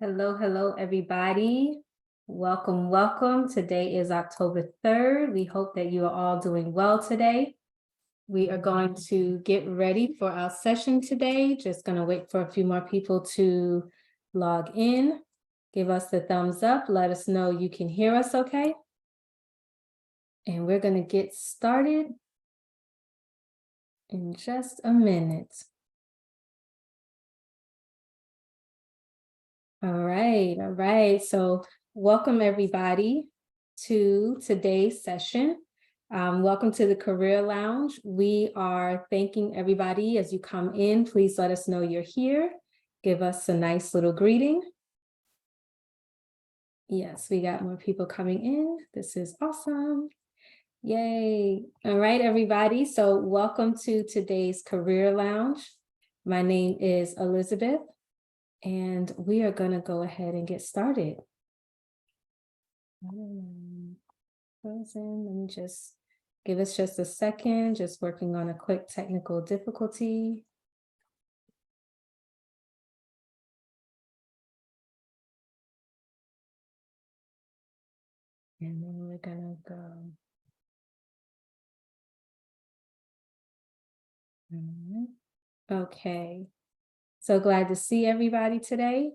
Hello, hello, everybody. Welcome, welcome. Today is October 3rd. We hope that you are all doing well today. We are going to get ready for our session today. Just going to wait for a few more people to log in. Give us the thumbs up. Let us know you can hear us okay. And we're going to get started in just a minute. All right. So welcome everybody to today's session. Welcome to the Career Lounge. We are thanking everybody as you come in. Please let us know you're here. Give us a nice little greeting. Yes, we got more people coming in. This is awesome. Yay. All right, everybody. So welcome to today's Career Lounge. My name is Elizabeth. And we are going to go ahead and get started. Frozen. Let me just give us just a second, just working on a quick technical difficulty. And then we're going to go. Okay. So glad to see everybody today.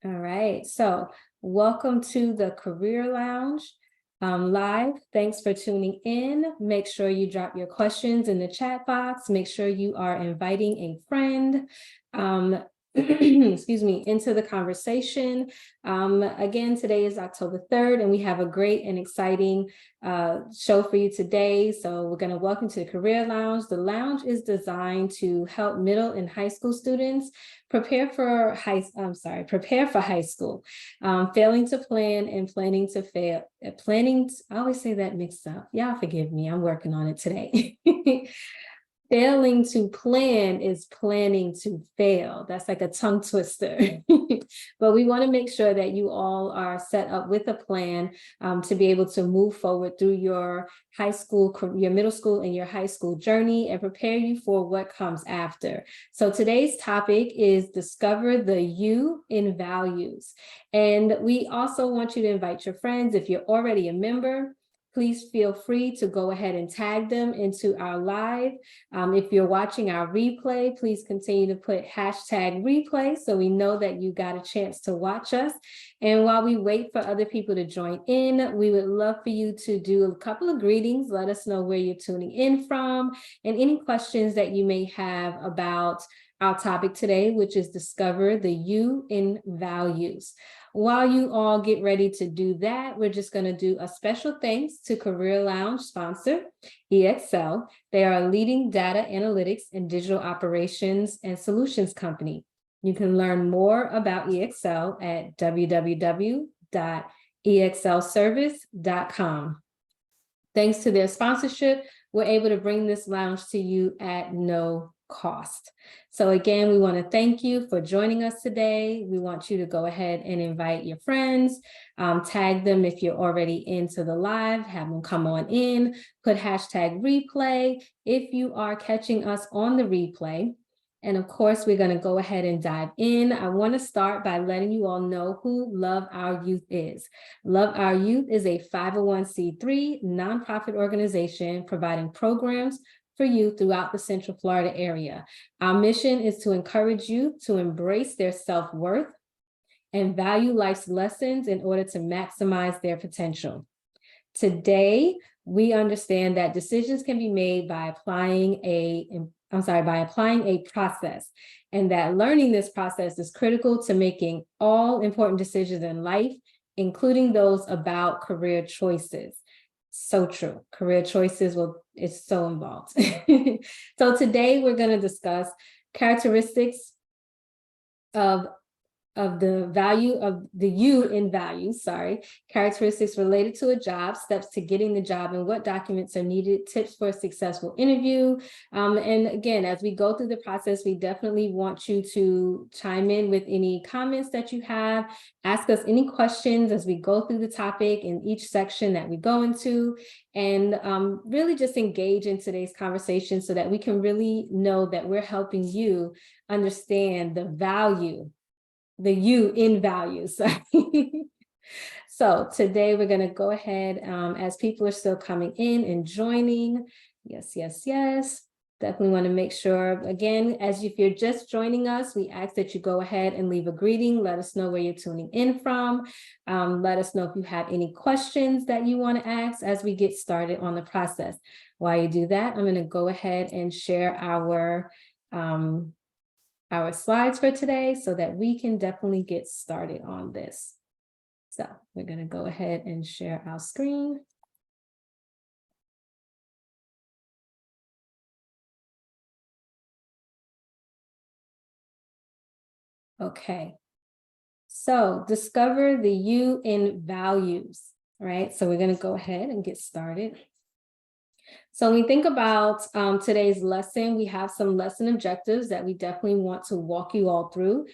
All right, so welcome to the Career Lounge live. Thanks for tuning in. Make sure you drop your questions in the chat box. Make sure you are inviting a friend, excuse me, into the conversation. Again, today is October 3rd, and we have a great and exciting show for you today. So we're going to welcome to the Career Lounge. The lounge is designed to help middle and high school students prepare for high school, failing to plan and planning to fail. I always say that mixed up. Y'all forgive me. I'm working on it today. Failing to plan is planning to fail. That's like a tongue twister. But we want to make sure that you all are set up with a plan to be able to move forward through your high school, your middle school, and your high school journey and prepare you for what comes after. So today's topic is discover the you in values. And we also want you to invite your friends. If you're already a member, please feel free to go ahead and tag them into our live. If you're watching our replay, please continue to put #replay so we know that you got a chance to watch us. And while we wait for other people to join in, we would love for you to do a couple of greetings. Let us know where you're tuning in from and any questions that you may have about our topic today, which is discover the you in values. While you all get ready to do that, we're just going to do a special thanks to Career Lounge sponsor, EXL. They are a leading data analytics and digital operations and solutions company. You can learn more about EXL at www.exlservice.com. Thanks to their sponsorship, we're able to bring this lounge to you at no cost. So again, we want to thank you for joining us today. We want you to go ahead and invite your friends, tag them if you're already into the live, have them come on in, put #replay if you are catching us on the replay. And of course, we're going to go ahead and dive in. I want to start by letting you all know who Love Our Youth is. Love Our Youth is a 501c3 nonprofit organization providing programs for youth throughout the Central Florida area. Our mission is to encourage youth to embrace their self-worth and value life's lessons in order to maximize their potential. Today, we understand that decisions can be made by applying a process, and that learning this process is critical to making all important decisions in life, including those about career choices. So true. Career choices, it's so involved. So today we're going to discuss characteristics of the value of the you in values, characteristics related to a job, steps to getting the job, and what documents are needed, tips for a successful interview. And again, as we go through the process, we definitely want you to chime in with any comments that you have, ask us any questions as we go through the topic in each section that we go into, and really just engage in today's conversation so that we can really know that we're helping you understand the value, the you in values. So today we're going to go ahead as people are still coming in and joining. Yes. Definitely want to make sure, again, if you're just joining us, we ask that you go ahead and leave a greeting. Let us know where you're tuning in from. Let us know if you have any questions that you want to ask as we get started on the process. While you do that, I'm going to go ahead and share our slides for today so that we can definitely get started on this. So we're going to go ahead and share our screen. Okay, so discover the you in values, right? So we're going to go ahead and get started. So when we think about today's lesson, we have some lesson objectives that we definitely want to walk you all through.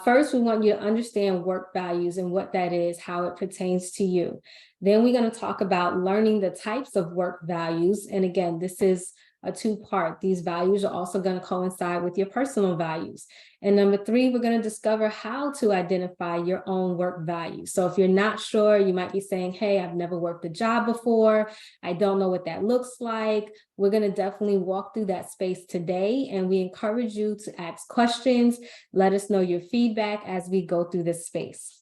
First, we want you to understand work values and what that is, how it pertains to you. Then we're going to talk about learning the types of work values. And again, this is a two-part. These values are also going to coincide with your personal values. And number three, we're going to discover how to identify your own work values. So if you're not sure, you might be saying, hey, I've never worked a job before. I don't know what that looks like. We're going to definitely walk through that space today. And we encourage you to ask questions. Let us know your feedback as we go through this space.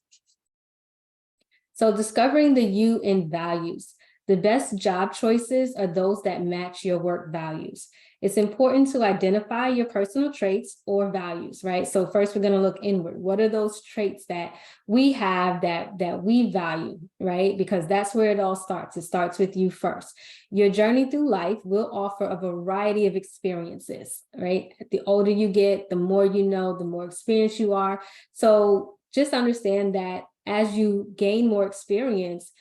So discovering the you in values. The best job choices are those that match your work values. It's important to identify your personal traits or values, right? So first we're going to look inward. What are those traits that we have that we value, right? Because that's where it all starts. It starts with you first. Your journey through life will offer a variety of experiences, right? The older you get, the more you know, the more experienced you are. So just understand that as you gain more experience,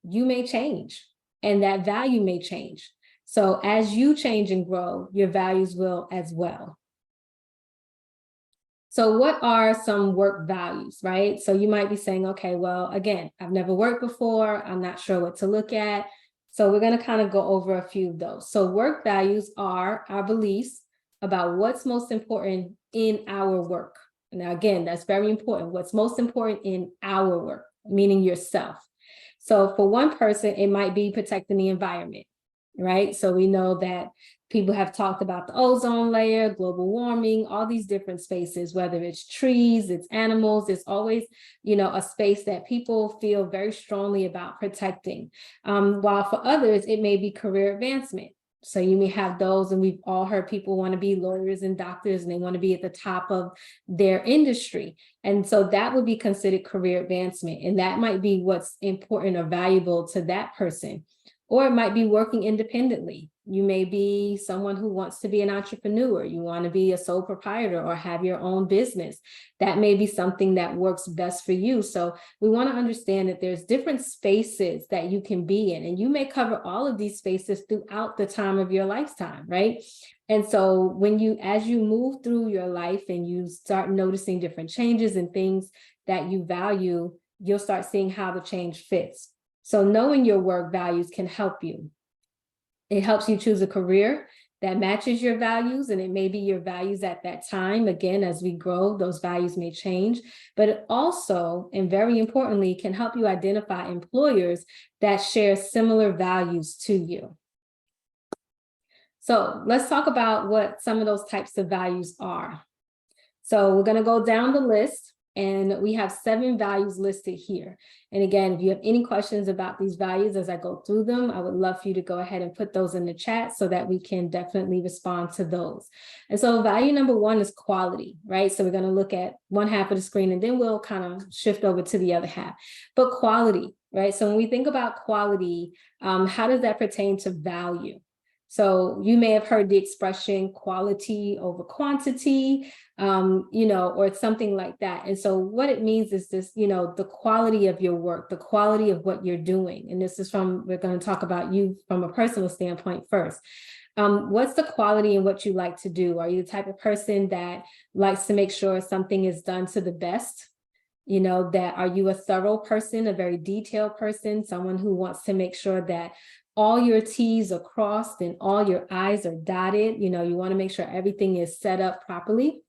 you may change. And that value may change. So as you change and grow, your values will as well. So what are some work values, right? So you might be saying, okay, well, again, I've never worked before. I'm not sure what to look at. So we're going to kind of go over a few of those. So work values are our beliefs about what's most important in our work. Now, again, that's very important. What's most important in our work, meaning yourself. So for one person, it might be protecting the environment, right? So we know that people have talked about the ozone layer, global warming, all these different spaces, whether it's trees, it's animals, it's always, a space that people feel very strongly about protecting. While for others, it may be career advancement. So you may have those, and we've all heard people want to be lawyers and doctors, and they want to be at the top of their industry. And so that would be considered career advancement. And that might be what's important or valuable to that person. Or it might be working independently. You may be someone who wants to be an entrepreneur. You want to be a sole proprietor or have your own business. That may be something that works best for you. So we want to understand that there's different spaces that you can be in, and you may cover all of these spaces throughout the time of your lifetime, right? And so as you move through your life and you start noticing different changes and things that you value, you'll start seeing how the change fits. So knowing your work values can help you. It helps you choose a career that matches your values, and it may be your values at that time. Again, as we grow, those values may change, but it also, and very importantly, can help you identify employers that share similar values to you. So let's talk about what some of those types of values are. So we're going to go down the list. And we have 7 values listed here. And again, if you have any questions about these values as I go through them, I would love for you to go ahead and put those in the chat so that we can definitely respond to those. And so value number 1 is quality, right? So we're going to look at one half of the screen, and then we'll kind of shift over to the other half. But quality, right? So when we think about quality, how does that pertain to value? So you may have heard the expression quality over quantity, or something like that. And so what it means is this, the quality of your work, the quality of what you're doing. And this is we're going to talk about you from a personal standpoint first. What's the quality in what you like to do? Are you the type of person that likes to make sure something is done to the best? That are you a thorough person, a very detailed person, someone who wants to make sure that all your T's are crossed and all your I's are dotted? You want to make sure everything is set up properly.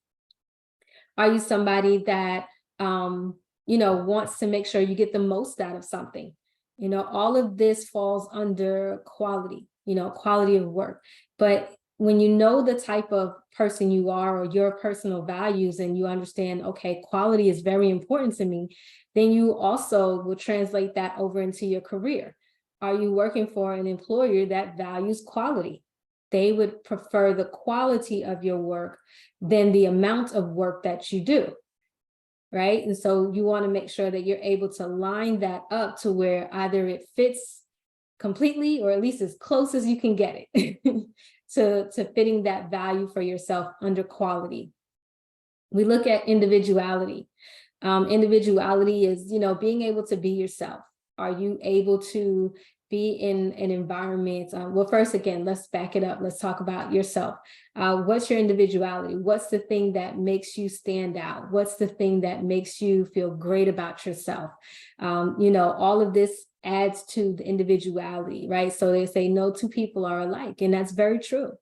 Are you somebody that, wants to make sure you get the most out of something? All of this falls under quality, quality of work. But when you know the type of person you are or your personal values, and you understand, okay, quality is very important to me, then you also will translate that over into your career. Are you working for an employer that values quality? They would prefer the quality of your work than the amount of work that you do, right? And so you want to make sure that you're able to line that up to where either it fits completely or at least as close as you can get it to fitting that value for yourself under quality. We look at individuality. Individuality is, being able to be yourself. Are you able to be in an environment? Well, first, again, let's back it up. Let's talk about yourself. What's your individuality? What's the thing that makes you stand out? What's the thing that makes you feel great about yourself? All of this adds to the individuality, right? So they say no two people are alike, and that's very true.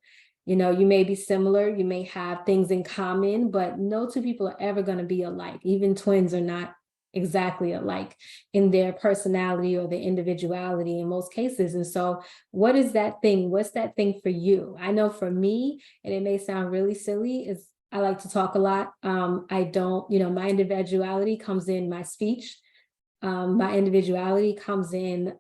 You may be similar, you may have things in common, but no two people are ever going to be alike. Even twins are not exactly alike in their personality or their individuality in most cases. And so what is that thing? What's that thing for you? I know for me, and it may sound really silly, is I like to talk a lot. I don't, my individuality comes in my speech. My individuality comes in,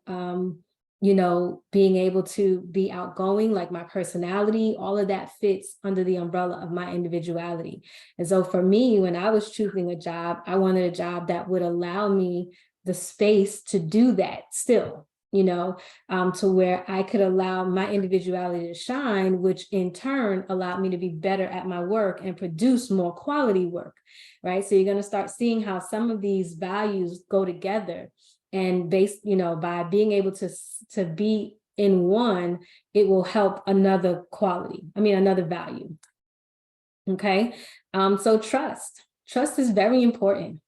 being able to be outgoing, like my personality, all of that fits under the umbrella of my individuality. And so for me, when I was choosing a job, I wanted a job that would allow me the space to do that still, to where I could allow my individuality to shine, which in turn allowed me to be better at my work and produce more quality work, right? So you're going to start seeing how some of these values go together. And based, by being able to be in one, it will help another value. Okay. So trust is very important.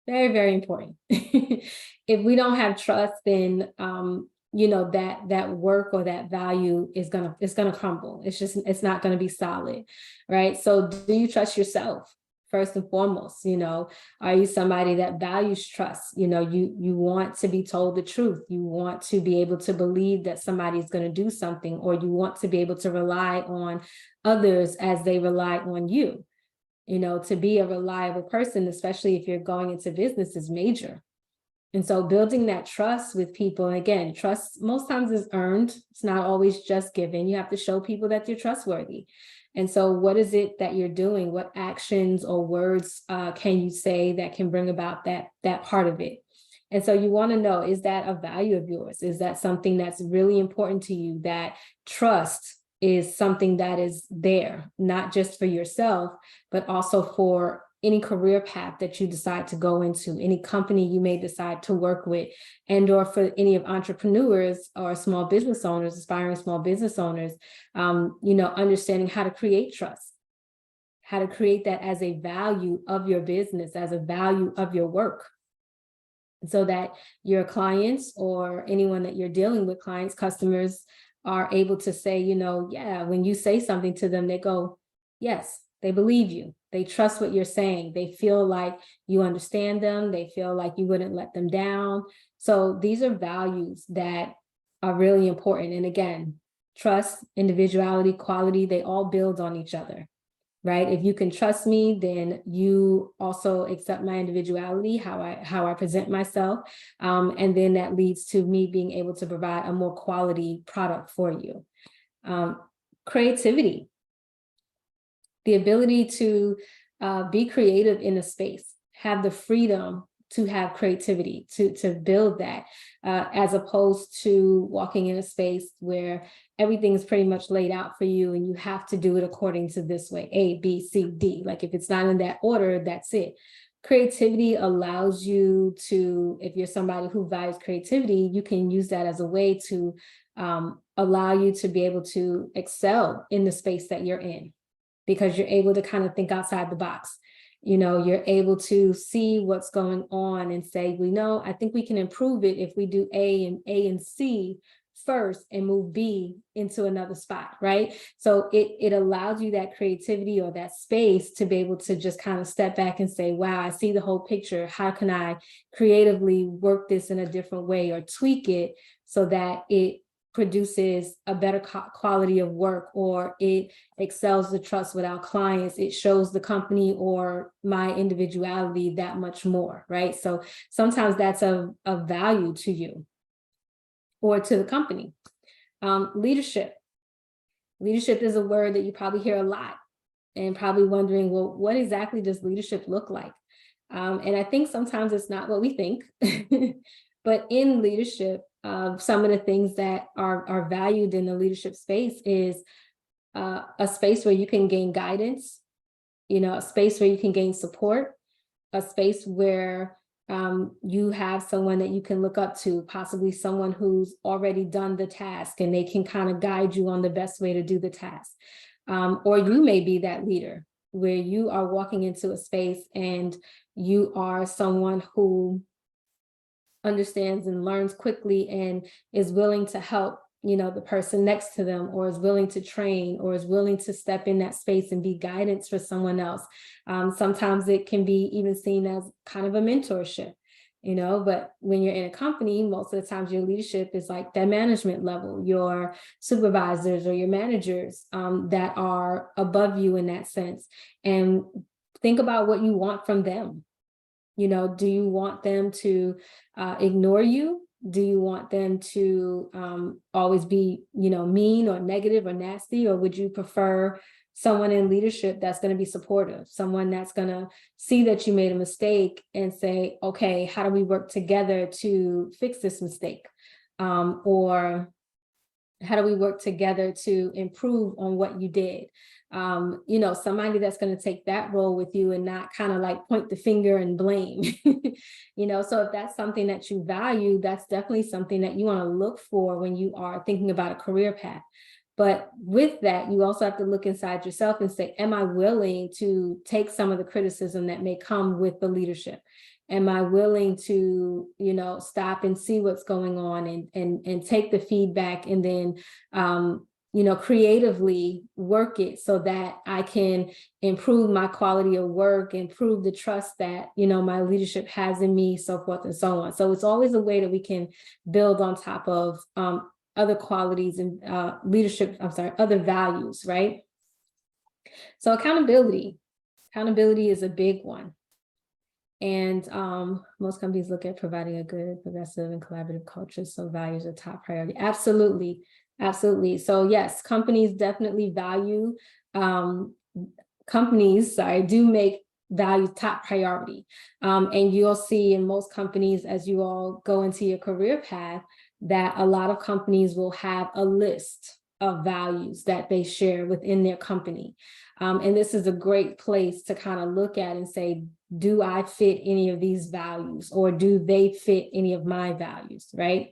Very, very important. If we don't have trust, then that work or that value is gonna crumble. It's not gonna be solid, right? So do you trust yourself? First and foremost, are you somebody that values trust? You want to be told the truth. You want to be able to believe that somebody's going to do something, or you want to be able to rely on others as they rely on you. To be a reliable person, especially if you're going into business, is major. And so building that trust with people, and again, trust most times is earned. It's not always just given. You have to show people that you're trustworthy. And so what is it that you're doing? What actions or words can you say that can bring about that part of it? And so you want to know, is that a value of yours? Is that something that's really important to you? That trust is something that is there, not just for yourself, but also for any career path that you decide to go into, any company you may decide to work with, and or for any of entrepreneurs or small business owners, aspiring small business owners, understanding how to create trust, how to create that as a value of your business, as a value of your work, so that your clients or anyone that you're dealing with, clients, customers, are able to say, yeah, when you say something to them, they go, yes, they believe you. They trust what you're saying. They feel like you understand them. They feel like you wouldn't let them down. So these are values that are really important. And again, trust, individuality, quality, they all build on each other, right? If you can trust me, then you also accept my individuality, how I present myself. And then that leads to me being able to provide a more quality product for you. Creativity. The ability to be creative in a space, have the freedom to have creativity, to build that, as opposed to walking in a space where everything is pretty much laid out for you and you have to do it according to this way, A, B, C, D. Like if it's not in that order, that's it. Creativity allows you to, if you're somebody who values creativity, you can use that as a way to allow you to be able to excel in the space that you're in, because you're able to kind of think outside the box. You know, you're able to see what's going on and say, we know, I think we can improve it if we do A and C first and move B into another spot, right? So it allows you that creativity or that space to be able to just kind of step back and say, wow, I see the whole picture. How can I creatively work this in a different way or tweak it so that it produces a better quality of work, or it excels the trust with our clients, it shows the company or my individuality that much more, right? So sometimes that's of value to you or to the company. Leadership. Leadership is a word that you probably hear a lot and probably wondering, well, what exactly does leadership look like? And I think sometimes it's not what we think, but in leadership, some of the things that are valued in the leadership space is a space where you can gain guidance, you know, a space where you can gain support, a space where you have someone that you can look up to, possibly someone who's already done the task and they can kind of guide you on the best way to do the task. Or you may be that leader where you are walking into a space and you are someone who understands and learns quickly and is willing to help, you know, the person next to them, or is willing to train, or is willing to step in that space and be guidance for someone else. Sometimes it can be even seen as kind of a mentorship, you know, but when you're in a company, most of the times your leadership is like that management level, your supervisors or your managers that are above you in that sense. And think about what you want from them. You know, do you want them to ignore you? Do you want them to always be, you know, mean or negative or nasty? Or would you prefer someone in leadership that's going to be supportive, someone that's going to see that you made a mistake and say, okay, how do we work together to fix this mistake? Or how do we work together to improve on what you did? You know, somebody that's going to take that role with you and not kind of like point the finger and blame, you know, so if that's something that you value, that's definitely something that you want to look for when you are thinking about a career path. But with that, you also have to look inside yourself and say, am I willing to take some of the criticism that may come with the leadership? Am I willing to, you know, stop and see what's going on and take the feedback and then, you know, creatively work it so that I can improve my quality of work, improve the trust that, you know, my leadership has in me, so forth and so on. So it's always a way that we can build on top of other qualities and other values, right? So accountability is a big one. And most companies look at providing a good, progressive, and collaborative culture. So values are top priority. Absolutely. Absolutely. So yes, companies definitely value, do make value top priority. And you'll see in most companies, as you all go into your career path, that a lot of companies will have a list of values that they share within their company. And this is a great place to kind of look at and say, do I fit any of these values, or do they fit any of my values, right?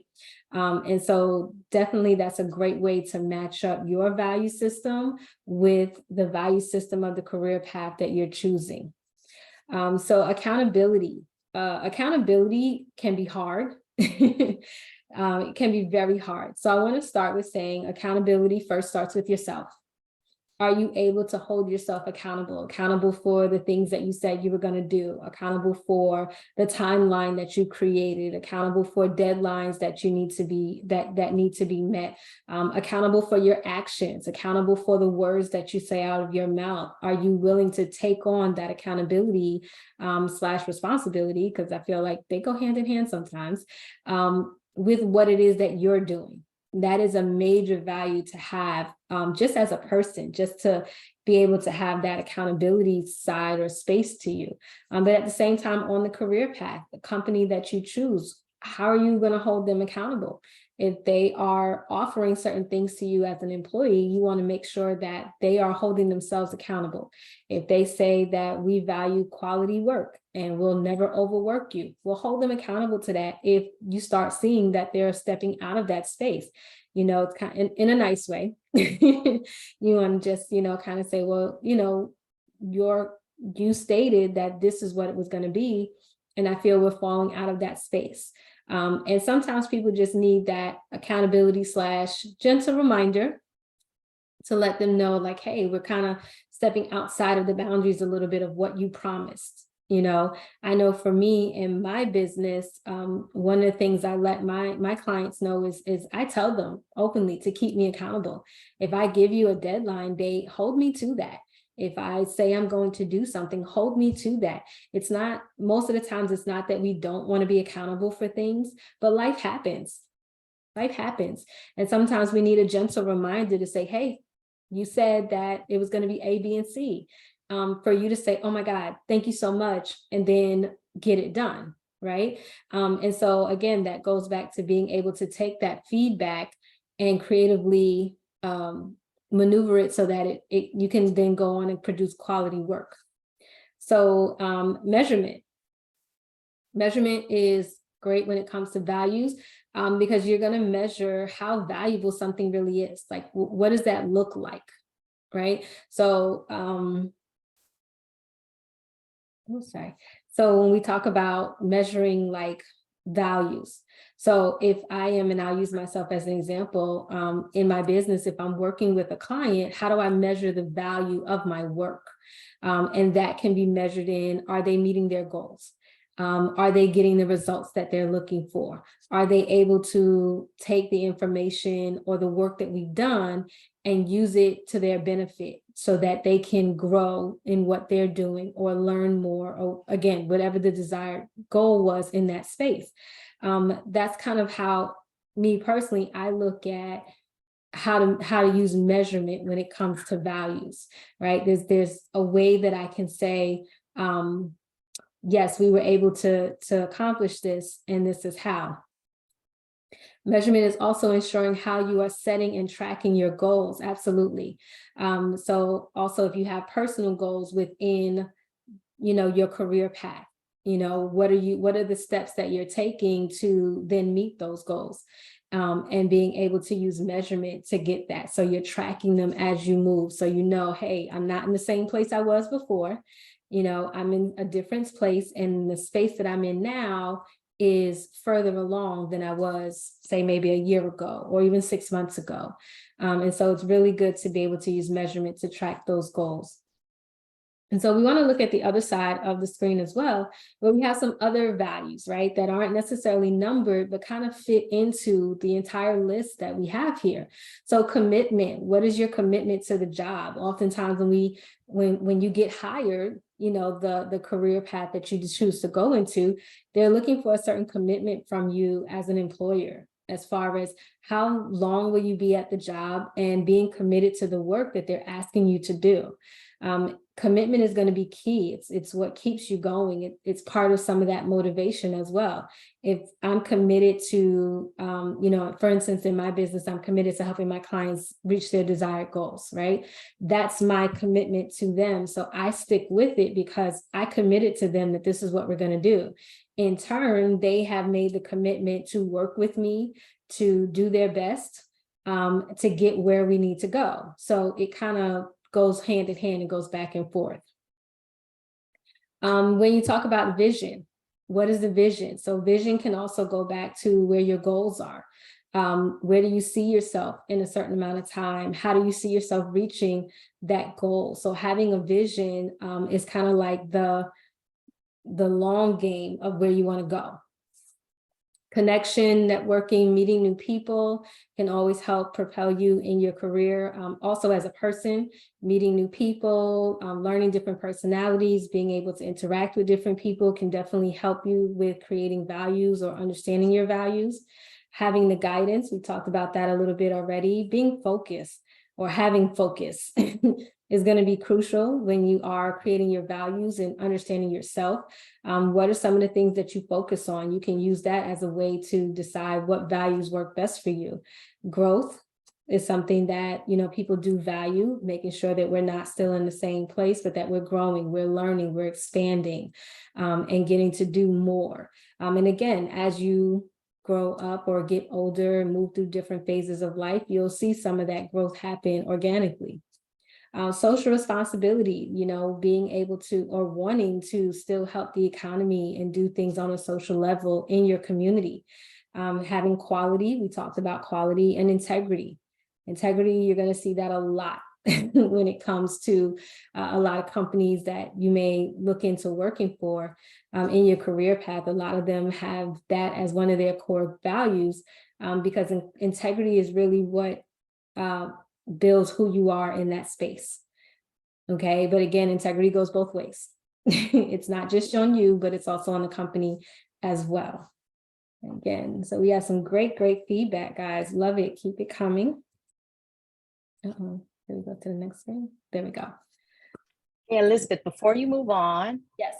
And so definitely that's a great way to match up your value system with the value system of the career path that you're choosing. So accountability can be hard. It can be very hard. So I want to start with saying accountability first starts with yourself. Are you able to hold yourself accountable for the things that you said you were going to do, accountable for the timeline that you created, accountable for deadlines that you need to be, that need to be met, accountable for your actions, accountable for the words that you say out of your mouth? Are you willing to take on that accountability / responsibility? Because I feel like they go hand in hand sometimes, with what it is that you're doing. that is a major value to have, just as a person, just to be able to have that accountability side or space to you. But at the same time, on the career path, the company that you choose, how are you going to hold them accountable? If they are offering certain things to you as an employee, you want to make sure that they are holding themselves accountable. If they say that we value quality work and we'll never overwork you, we'll hold them accountable to that if you start seeing that they're stepping out of that space. You know, it's kind of in a nice way. You want to just, you know, kind of say, well, you know, you stated that this is what it was going to be, and I feel we're falling out of that space. And sometimes people just need that accountability / gentle reminder to let them know, like, hey, we're kind of stepping outside of the boundaries a little bit of what you promised. You know, I know for me in my business, one of the things I let my clients know is I tell them openly to keep me accountable. If I give you a deadline date, hold me to that. If I say I'm going to do something, hold me to that. It's not, most of the times, it's not that we don't want to be accountable for things, but life happens. Life happens. And sometimes we need a gentle reminder to say, hey, you said that it was going to be A, B, and C. For you to say, oh my God, thank you so much, and then get it done, right? And so again, that goes back to being able to take that feedback and creatively maneuver it so that you can then go on and produce quality work. So measurement is great when it comes to values, because you're going to measure how valuable something really is. Like, what does that look like, right? So so when we talk about measuring like values, so if I am, and I'll use myself as an example, in my business, if I'm working with a client, how do I measure the value of my work? And that can be measured in, are they meeting their goals? Are they getting the results that they're looking for? Are they able to take the information or the work that we've done and use it to their benefit so that they can grow in what they're doing or learn more, or again, whatever the desired goal was in that space? That's kind of how, me personally, I look at how to use measurement when it comes to values, right? There's a way that I can say, yes, we were able to accomplish this, and this is how. Measurement is also ensuring how you are setting and tracking your goals. Absolutely. So also, if you have personal goals within, you know, your career path, you know, what are the steps that you're taking to then meet those goals? And being able to use measurement to get that. So you're tracking them as you move. So you know, hey, I'm not in the same place I was before. You know, I'm in a different place, and the space that I'm in now is further along than I was, say, maybe a year ago or even 6 months ago. And so it's really good to be able to use measurement to track those goals. And so we want to look at the other side of the screen as well, where we have some other values, right, that aren't necessarily numbered, but kind of fit into the entire list that we have here. So commitment, what is your commitment to the job? Oftentimes when you get hired, you know, the career path that you choose to go into, they're looking for a certain commitment from you as an employer, as far as how long will you be at the job and being committed to the work that they're asking you to do. Commitment is going to be key. It's what keeps you going. It's part of some of that motivation as well. If I'm committed to, you know, for instance, in my business, I'm committed to helping my clients reach their desired goals, right? That's my commitment to them. So I stick with it because I committed to them that this is what we're going to do. In turn, they have made the commitment to work with me, to do their best, to get where we need to go. So it kind of goes hand in hand and goes back and forth. When you talk about vision, what is the vision? So vision can also go back to where your goals are. Where do you see yourself in a certain amount of time? How do you see yourself reaching that goal? So having a vision is kind of like the long game of where you want to go. Connection, networking, meeting new people can always help propel you in your career. Also as a person, meeting new people, learning different personalities, being able to interact with different people can definitely help you with creating values or understanding your values. having the guidance, we talked about that a little bit already, being focused or having focus is going to be crucial when you are creating your values and understanding yourself. What are some of the things that you focus on? You can use that as a way to decide what values work best for you. Growth is something that, you know, people do value, making sure that we're not still in the same place, but that we're growing, we're learning, we're expanding, and getting to do more. And again, as you grow up or get older and move through different phases of life, you'll see some of that growth happen organically. Social responsibility, you know, being able to or wanting to still help the economy and do things on a social level in your community. Having quality, we talked about quality, and integrity. Integrity, you're going to see that a lot when it comes to a lot of companies that you may look into working for in your career path. A lot of them have that as one of their core values, because integrity is really what builds who you are in that space. Okay, but again, integrity goes both ways. It's not just on you, but it's also on the company as well. Again, so we have some great feedback, guys. Love it. Keep it coming. Here we go to the next thing. There we go. Hey, Elizabeth, before you move on. Yes.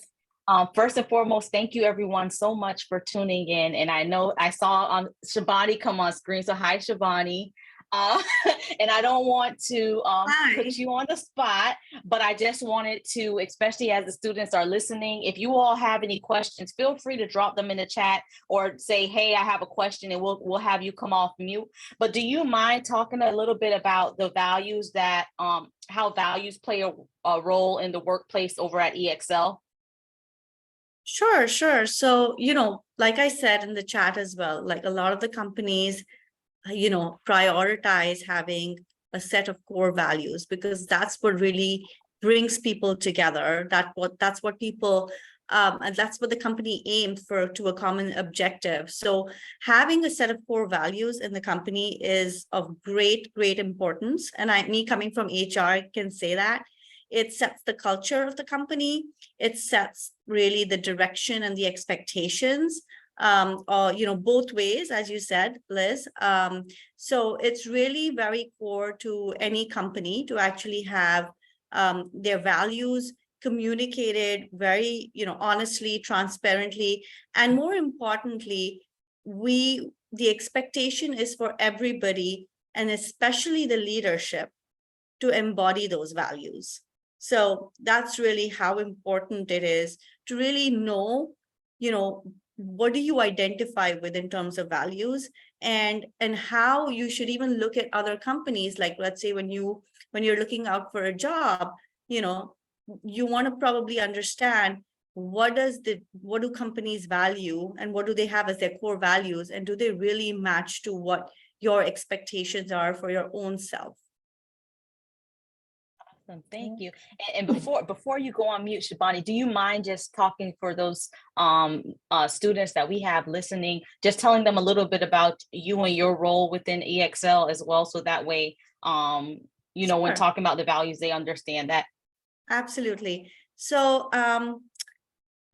First and foremost, thank you everyone so much for tuning in. And I know I saw Shabani come on screen. So hi, Shabani. And I don't want to put you on the spot, but I just wanted to, especially as the students are listening, if you all have any questions, feel free to drop them in the chat or say, hey, I have a question, and we'll have you come off mute. But do you mind talking a little bit about the values that, how values play a role in the workplace over at EXL? Sure. So, you know, like I said in the chat as well, like a lot of the companies, you know, prioritize having a set of core values, because that's what really brings people together. That's what people, and that's what the company aimed for, to a common objective. So having a set of core values in the company is of great importance. And me coming from HR can say that. It sets the culture of the company. It sets really the direction and the expectations, or, you know, both ways, as you said, Liz. So it's really very core to any company to actually have their values communicated very, you know, honestly, transparently, and more importantly, the expectation is for everybody, and especially the leadership, to embody those values. So that's really how important it is to really know, you know, what do you identify with in terms of values, and how you should even look at other companies. Like, let's say when you're looking out for a job, you know, you want to probably understand what do companies value, and what do they have as their core values, and do they really match to what your expectations are for your own self. Awesome, thank you. And before you go on mute, Shabani, do you mind just talking for those students that we have listening, just telling them a little bit about you and your role within EXL as well, so that way, you know, when talking about the values, they understand that. Absolutely. So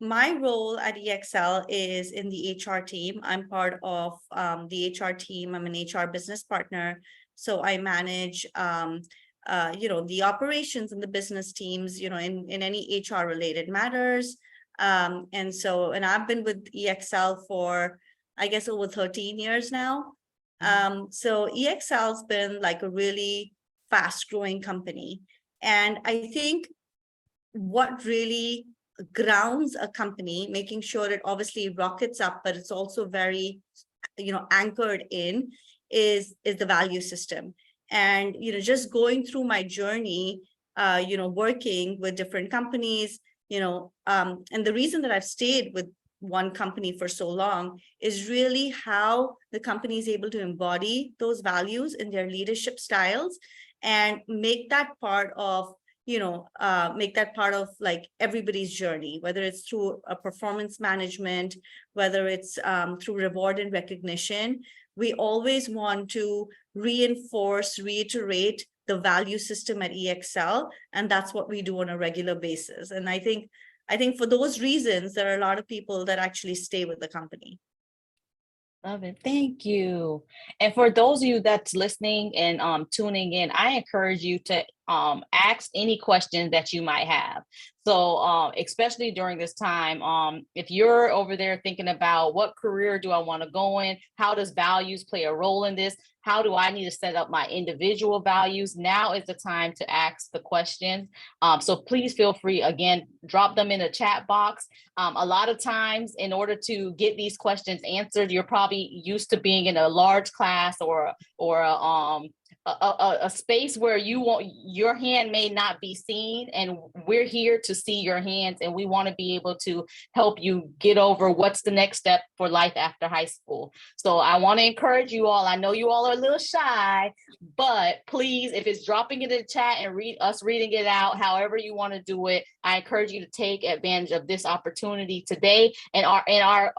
my role at EXL is in the HR team. I'm part of the HR team. I'm an HR business partner. So I manage you know, the operations and the business teams, you know, in any HR related matters. And I've been with EXL for, I guess, over 13 years now. So EXL's been like a really fast growing company. And I think what really grounds a company, making sure it obviously rockets up, but it's also very, you know, anchored in, is the value system. And, you know, just going through my journey, you know, working with different companies, you know, and the reason that I've stayed with one company for so long is really how the company is able to embody those values in their leadership styles, and make that part of, you know, like everybody's journey, whether it's through a performance management, whether it's through reward and recognition. We always want to reinforce, reiterate the value system at EXL, and that's what we do on a regular basis. And I think for those reasons, there are a lot of people that actually stay with the company. Love it. Thank you. And for those of you that's listening and tuning in, I encourage you to ask any questions that you might have. So especially during this time, if you're over there thinking about what career do I want to go in, how does values play a role in this? How do I need to set up my individual values? Now is the time to ask the questions. So please feel free, again, drop them in the chat box. A lot of times, in order to get these questions answered, you're probably used to being in a large class or a space where your hand may not be seen, and we're here to see your hands, and we want to be able to help you get over what's the next step for life after high school. So I want to encourage you all. I know you all are a little shy, but please, if it's dropping it in the chat and reading it out, however you want to do it, I encourage you to take advantage of this opportunity today and our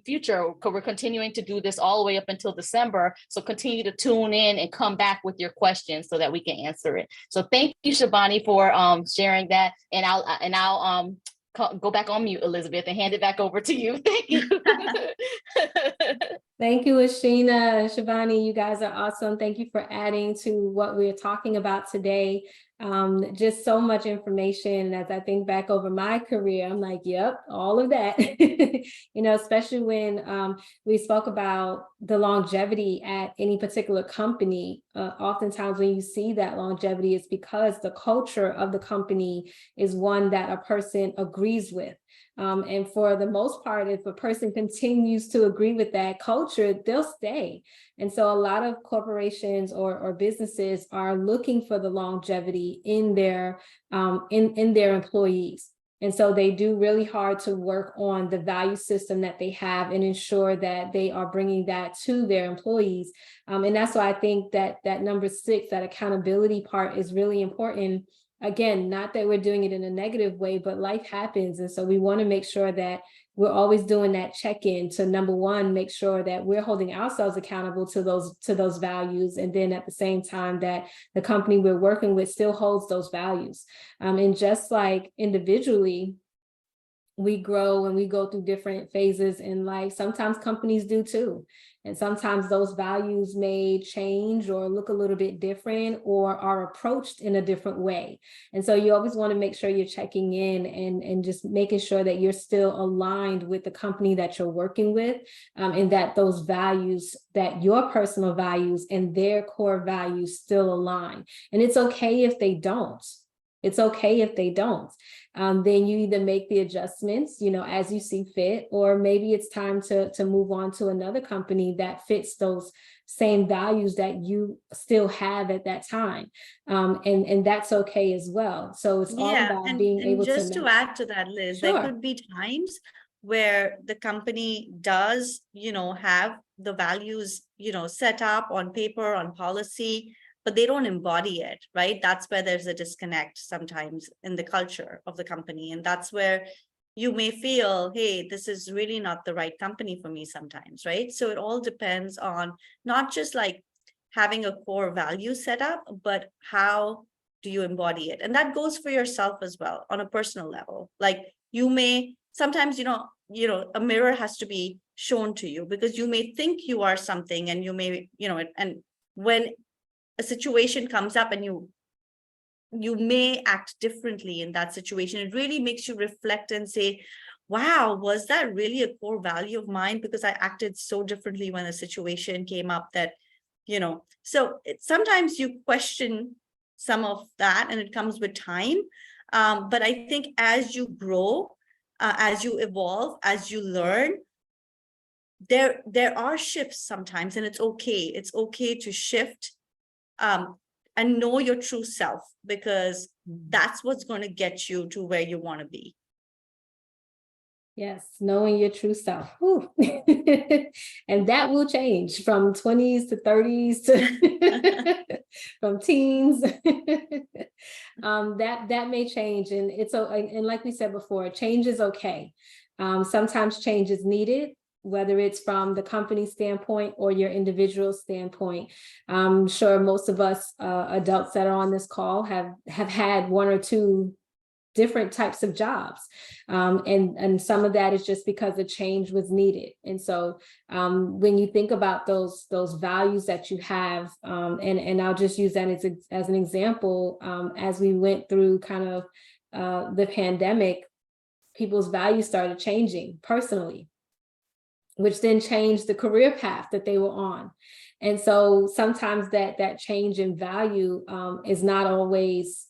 future. We're continuing to do this all the way up until December. So continue to tune in and come back with your questions so that we can answer it. So thank you, Shabani, for sharing that. And I'll go back on mute, Elizabeth, and hand it back over to you. Thank you. Thank you, Ashina and Shivani. You guys are awesome. Thank you for adding to what we're talking about today. Just so much information. As I think back over my career, I'm like, yep, all of that. You know, especially when we spoke about the longevity at any particular company. Oftentimes when you see that longevity, it's because the culture of the company is one that a person agrees with. And for the most part, if a person continues to agree with that culture, they'll stay. And so a lot of corporations or businesses are looking for the longevity in their employees. And so they do really hard to work on the value system that they have and ensure that they are bringing that to their employees. And that's why I think that number 6, that accountability part, is really important. Again, not that we're doing it in a negative way, but life happens. And so we want to make sure that we're always doing that check-in to, number 1, make sure that we're holding ourselves accountable to those values. And then at the same time that the company we're working with still holds those values. And just like individually, we grow and we go through different phases in life. Sometimes companies do too. And sometimes those values may change or look a little bit different or are approached in a different way. And so you always want to make sure you're checking in and just making sure that you're still aligned with the company that you're working with, and that those values, that your personal values and their core values still align. And it's okay if they don't. It's okay if they don't. Then you either make the adjustments, you know, as you see fit, or maybe it's time to move on to another company that fits those same values that you still have at that time. And that's okay as well. So it's all about being able to. Just to add to that, Liz, Sure. there could be times where the company does, you know, have the values, you know, set up on paper, on policy, but they don't embody it, right? That's where there's a disconnect sometimes in the culture of the company. And that's where you may feel, hey, this is really not the right company for me sometimes, right? So it all depends on not just like having a core value set up, but how do you embody it? And that goes for yourself as well on a personal level. Like you may, sometimes, you know, a mirror has to be shown to you because you may think you are something and you may, you know, and when a situation comes up and you may act differently in that situation, it really makes you reflect and say, wow, was that really a core value of mine? Because I acted so differently when a situation came up that, you know, so sometimes you question some of that and it comes with time. But I think as you grow, as you evolve, as you learn, there are shifts sometimes, and it's okay. It's okay to shift. And know your true self, because that's what's going to get you to where you want to be. Yes, knowing your true self. And that will change from 20s to 30s to from teens. That may change, and and like we said before, change is okay. Sometimes change is needed, whether it's from the company standpoint or your individual standpoint. I'm sure most of us adults that are on this call have had 1 or 2 different types of jobs. And some of that is just because the change was needed. And so when you think about those values that you have, and I'll just use that as an example, as we went through kind of the pandemic, people's values started changing personally, which then changed the career path that they were on. And so sometimes that change in value is not always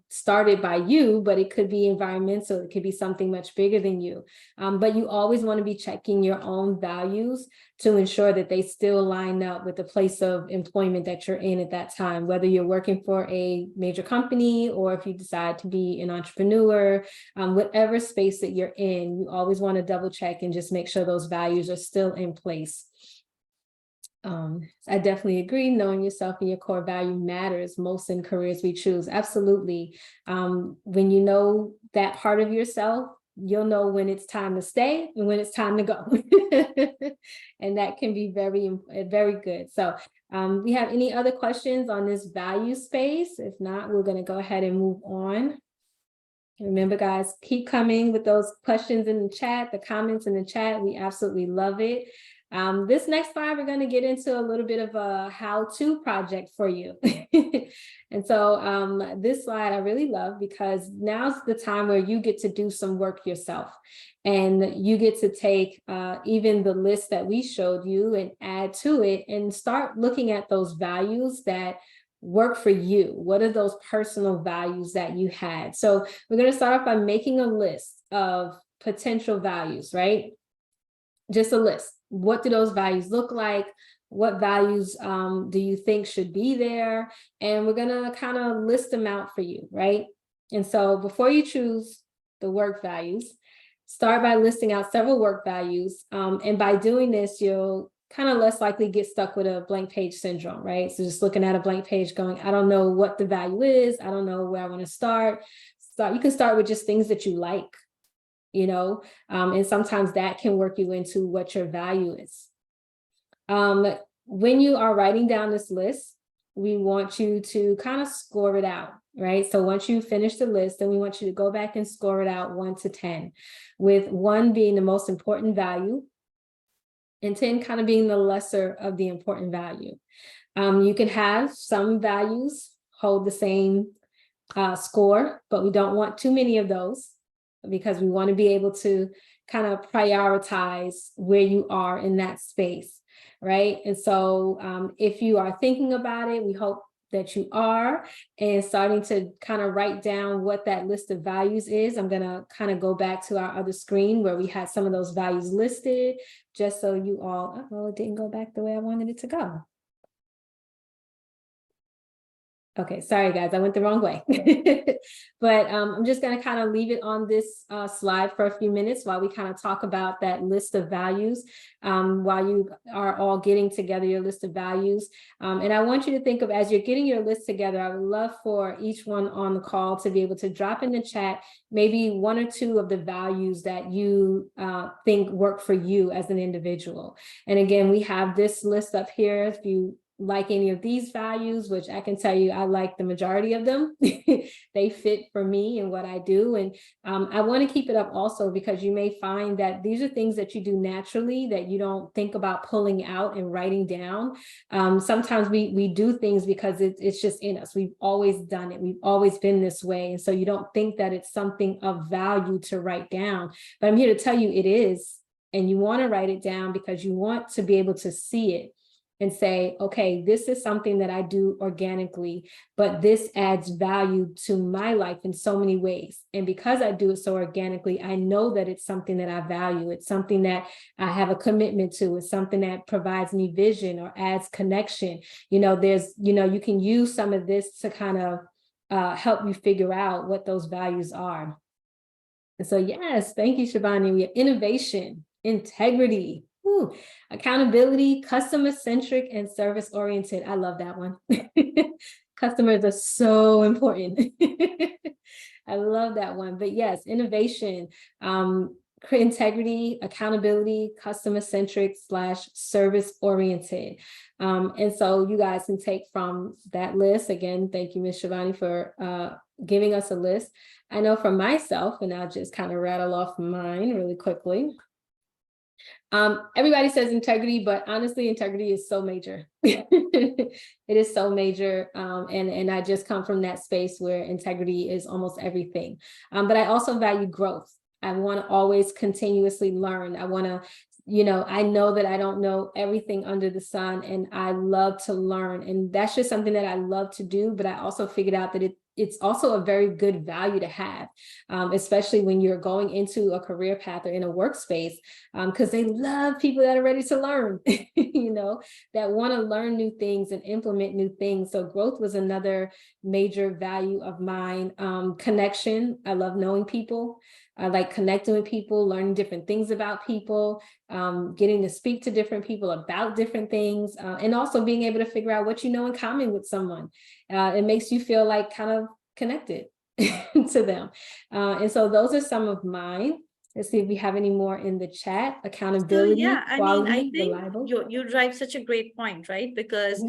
started by you, but it could be environmental. It could be something much bigger than you. But you always want to be checking your own values to ensure that they still line up with the place of employment that you're in at that time, whether you're working for a major company or if you decide to be an entrepreneur, whatever space that you're in, you always want to double check and just make sure those values are still in place. I definitely agree. Knowing yourself and your core value matters most in careers we choose. Absolutely. When you know that part of yourself, you'll know when it's time to stay and when it's time to go. And that can be very, very good. So we have any other questions on this value space? If not, we're going to go ahead and move on. Remember, guys, keep coming with those questions in the chat, the comments in the chat. We absolutely love it. This next slide, we're going to get into a little bit of a how-to project for you. And so this slide I really love because now's the time where you get to do some work yourself. And you get to take even the list that we showed you and add to it and start looking at those values that work for you. What are those personal values that you had? So we're going to start off by making a list of potential values, right? Just a list. What do those values look like? What values do you think should be there? And we're gonna kind of list them out for you, right? And so before you choose the work values, start by listing out several work values. And by doing this, you'll kind of less likely get stuck with a blank page syndrome, right? So just looking at a blank page going, I don't know what the value is. I don't know where I want to start. You can start with just things that you like, you know, and sometimes that can work you into what your value is. When you are writing down this list, we want you to kind of score it out, right? So once you finish the list, then we want you to go back and score it out 1 to 10, with 1 being the most important value and 10 kind of being the lesser of the important value. You can have some values hold the same score, but we don't want too many of those, because we want to be able to kind of prioritize where you are in that space, right? And so if you are thinking about it, we hope that you are, and starting to kind of write down what that list of values is. I'm going to kind of go back to our other screen where we had some of those values listed, just so you all, oh, it didn't go back the way I wanted it to go. Okay, sorry guys, I went the wrong way. But I'm just going to kind of leave it on this slide for a few minutes while we kind of talk about that list of values, while you are all getting together your list of values. And I want you to think of, as you're getting your list together, I would love for each one on the call to be able to drop in the chat maybe 1 or 2 of the values that you think work for you as an individual. And again, we have this list up here. If you like any of these values, which I can tell you, I like the majority of them. They fit for me and what I do. And I want to keep it up also because you may find that these are things that you do naturally that you don't think about pulling out and writing down. Sometimes we do things because it's just in us. We've always done it. We've always been this way. And so you don't think that it's something of value to write down. But I'm here to tell you it is. And you want to write it down because you want to be able to see it and say, okay, this is something that I do organically, but this adds value to my life in so many ways. And because I do it so organically, I know that it's something that I value. It's something that I have a commitment to. It's something that provides me vision or adds connection. You know, you can use some of this to kind of help you figure out what those values are. And so, yes, thank you, Shivani. We have innovation, integrity, accountability, customer-centric, and service-oriented. I love that one. Customers are so important. I love that one. But yes, innovation. integrity, accountability, customer-centric / service-oriented. And so you guys can take from that list. Again, thank you, Ms. Shivani, for giving us a list. I know for myself, and I'll just kind of rattle off mine really quickly. Everybody says integrity, but honestly, integrity is so major. It is so major. And I just come from that space where integrity is almost everything. But I also value growth. I want to always continuously learn. I want to, I know that I don't know everything under the sun, and I love to learn. And that's just something that I love to do. But I also figured out that it's also a very good value to have, especially when you're going into a career path or in a workspace, because they love people that are ready to learn, that want to learn new things and implement new things. So growth was another major value of mine. Connection. I love knowing people. I like connecting with people, learning different things about people, getting to speak to different people about different things, and also being able to figure out what you know in common with someone. It makes you feel like kind of connected to them. And so those are some of mine. Let's see if we have any more in the chat. Accountability, quality, I think reliable. you drive such a great point, right? Because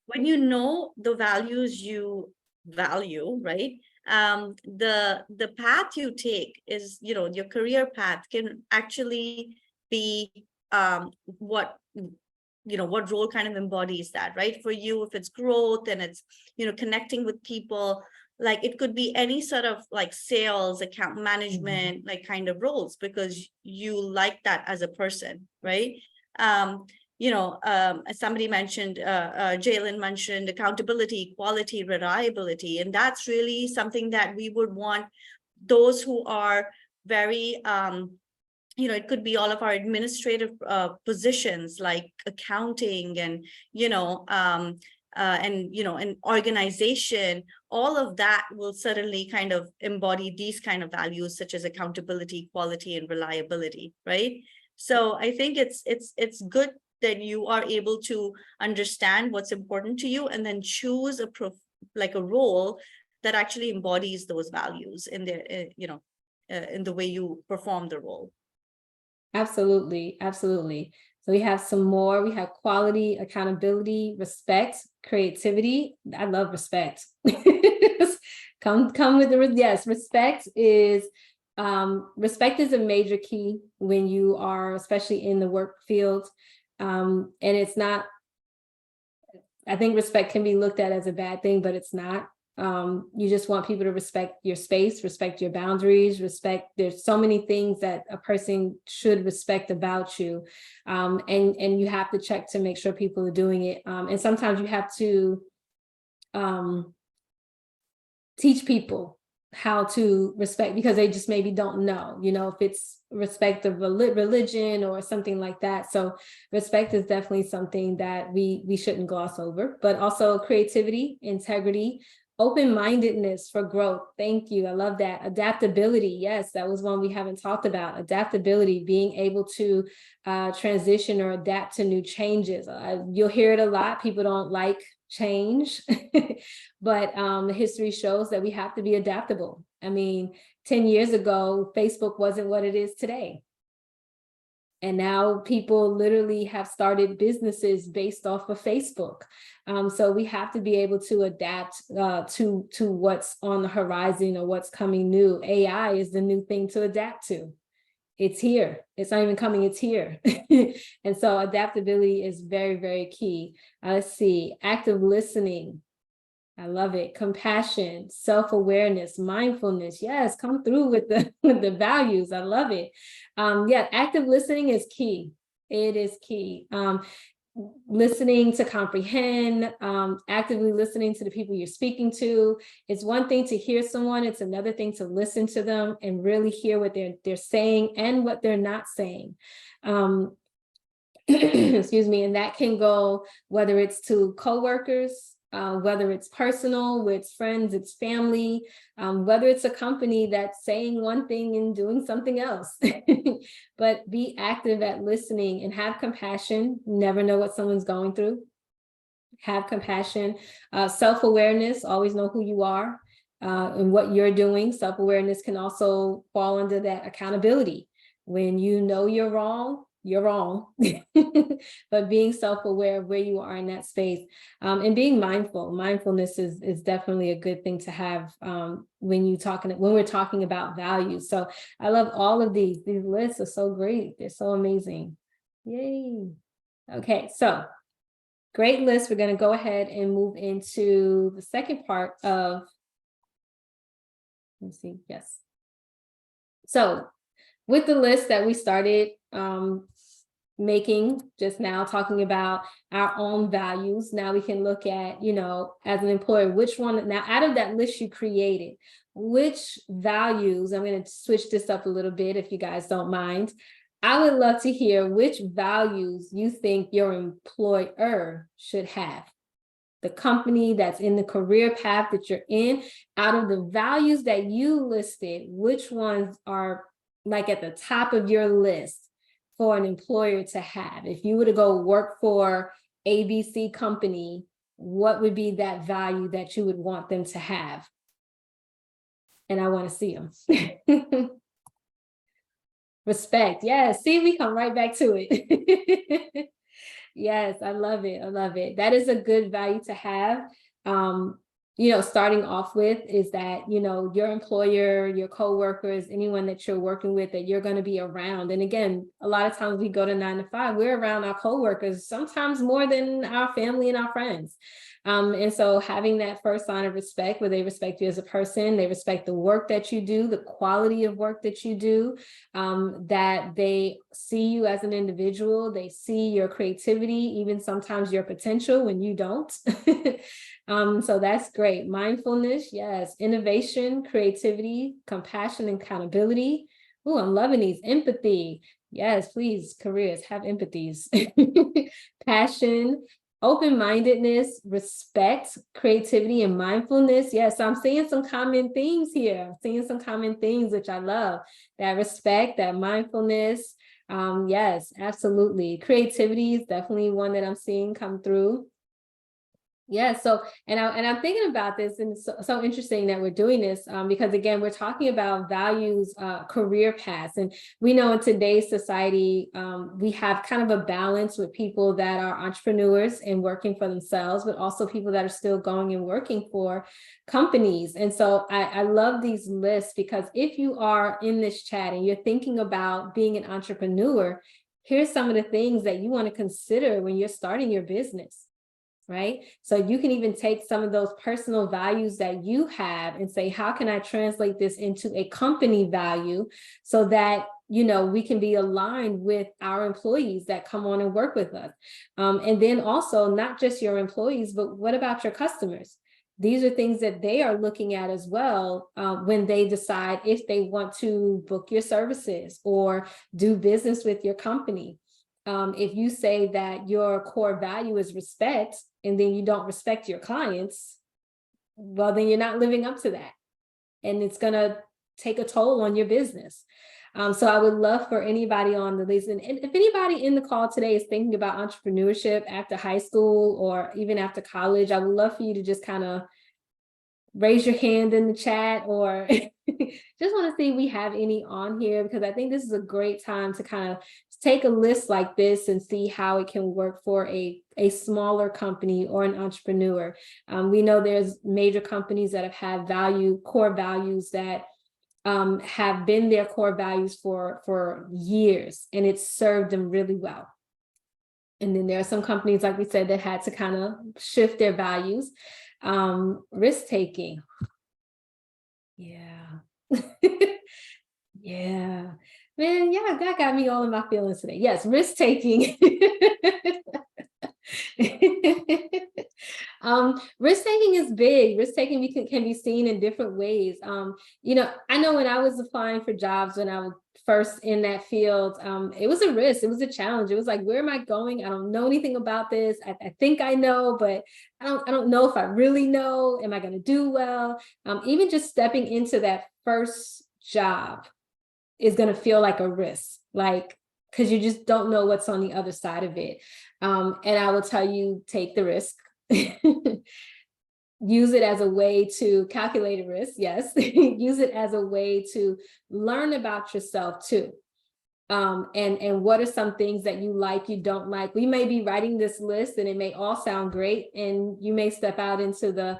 when you know the values you value, right? The path you take is, your career path can actually be what role kind of embodies that, right? For you, if it's growth and it's, connecting with people, like it could be any sort of like sales, account management, like kind of roles, because you like that as a person, right? Somebody mentioned, Jalen mentioned accountability, quality, reliability, and that's really something that we would want those who are very, it could be all of our administrative positions like accounting and, and organization, all of that will certainly kind of embody these kind of values such as accountability, quality, and reliability, right? So I think it's good that you are able to understand what's important to you and then choose a role that actually embodies those values in in the way you perform the role. Absolutely, absolutely. So we have some more. We have quality, accountability, respect, creativity. I love respect. Come with the yes. Respect is a major key when you are, especially in the work field. And it's not. I think respect can be looked at as a bad thing, but it's not. You just want people to respect your space, respect your boundaries, there's so many things that a person should respect about you. And you have to check to make sure people are doing it. And sometimes you have to teach people how to respect, because they just maybe don't know, if it's respect of religion or something like that. So respect is definitely something that we shouldn't gloss over, but also creativity, integrity, open-mindedness for growth. Thank you. I love that. Adaptability. Yes, that was one we haven't talked about. Adaptability, being able to transition or adapt to new changes. You'll hear it a lot. People don't like change, but history shows that we have to be adaptable. I mean, 10 years ago, Facebook wasn't what it is today. And now people literally have started businesses based off of Facebook. So we have to be able to adapt to what's on the horizon or what's coming new. AI is the new thing to adapt to. It's here. It's not even coming, it's here. And so adaptability is very, very key. Let's see, active listening. I love it. Compassion, self-awareness, mindfulness. Yes, come through with the values. I love it. Yeah, active listening is key. It is key. Listening to comprehend, actively listening to the people you're speaking to. It's one thing to hear someone, it's another thing to listen to them and really hear what they're saying and what they're not saying. Excuse me, and that can go whether it's to coworkers, whether it's personal, with friends, it's family, whether it's a company that's saying one thing and doing something else. But be active at listening and have compassion. Never know what someone's going through. Have compassion. Self-awareness, always know who you are and what you're doing. Self-awareness can also fall under that accountability. When you know you're wrong, you're wrong. But being self-aware of where you are in that space, and being mindful. Mindfulness is definitely a good thing to have when we're talking about values. So I love all of these. These lists are so great. They're so amazing. Yay. Okay, so great list. We're going to go ahead and move into the second part of, let's see, yes. So with the list that we started making just now, talking about our own values, now we can look at, as an employer, which one, now out of that list you created, which values, I'm going to switch this up a little bit if you guys don't mind. I would love to hear which values you think your employer should have. The company that's in the career path that you're in, out of the values that you listed, which ones are like at the top of your list for an employer to have? If you were to go work for ABC company, what would be that value that you would want them to have? And I want to see them. Respect. Yes. See, we come right back to it. Yes, I love it. I love it. That is a good value to have. Starting off with is that, your employer, your coworkers, anyone that you're working with, that you're going to be around. And again, a lot of times we go to 9 to 5, we're around our coworkers, sometimes more than our family and our friends. And so having that first sign of respect, where they respect you as a person, they respect the work that you do, the quality of work that you do, that they see you as an individual, they see your creativity, even sometimes your potential when you don't. So that's great. Mindfulness, yes. Innovation, creativity, compassion, and accountability. Oh, I'm loving these. Empathy. Yes, please, careers, have empathies. Passion, open-mindedness, respect, creativity, and mindfulness. Yes, I'm seeing some common themes here. I'm seeing some common themes, which I love. That respect, that mindfulness. Yes, absolutely. Creativity is definitely one that I'm seeing come through. Yeah, so and I'm thinking about this, and it's so interesting that we're doing this because again, we're talking about values, career paths, and we know in today's society we have kind of a balance with people that are entrepreneurs and working for themselves, but also people that are still going and working for companies. And so I love these lists, because if you are in this chat and you're thinking about being an entrepreneur, here's some of the things that you want to consider when you're starting your business. Right? So you can even take some of those personal values that you have and say, how can I translate this into a company value so that, we can be aligned with our employees that come on and work with us. And then also not just your employees, but what about your customers? These are things that they are looking at as well when they decide if they want to book your services or do business with your company. If you say that your core value is respect, and then you don't respect your clients, well, then you're not living up to that. And it's going to take a toll on your business. So I would love for anybody on the list, and if anybody in the call today is thinking about entrepreneurship after high school or even after college, I would love for you to just kind of raise your hand in the chat, or just want to see if we have any on here, because I think this is a great time to kind of take a list like this and see how it can work for a smaller company or an entrepreneur. We know there's major companies that have had core values that have been their core values for years, and it's served them really well. And then there are some companies, like we said, that had to kind of shift their values. Risk-taking. Yeah. Yeah. Man, yeah, that got me all in my feelings today. Yes, risk-taking. Risk-taking is big. Risk-taking can be seen in different ways. I know when I was applying for jobs, when I was first in that field, it was a risk. It was a challenge. It was like, where am I going? I don't know anything about this. I think I know, but I don't know if I really know. Am I going to do well? Even just stepping into that first job is going to feel like a risk, because you just don't know what's on the other side of it. And I will tell you, take the risk. Use it as a way to calculate a risk. Yes. Use it as a way to learn about yourself too. And what are some things that you like, you don't like? We may be writing this list and it may all sound great, and you may step out into the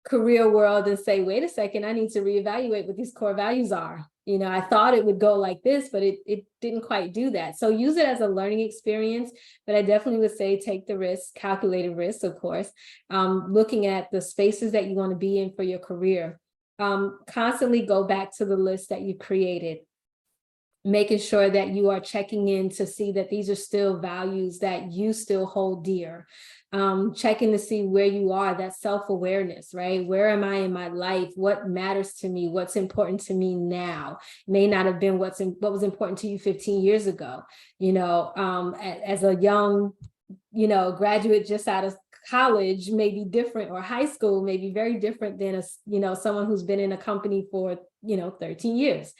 career world and say, wait a second, I need to reevaluate what these core values are. You know, I thought it would go like this, but it didn't quite do that. So use it as a learning experience, but I definitely would say take the risk, calculated risk, of course, looking at the spaces that you want to be in for your career. Constantly go back to the list that you created, making sure that you are checking in to see that these are still values that you still hold dear. Checking to see where you are, that self-awareness, right? Where am I in my life? What matters to me? What's important to me now? May not have been what was important to you 15 years ago. You know, as a young, you know, graduate just out of college may be different, or high school may be very different than a, you know, someone who's been in a company for, you know, 13 years.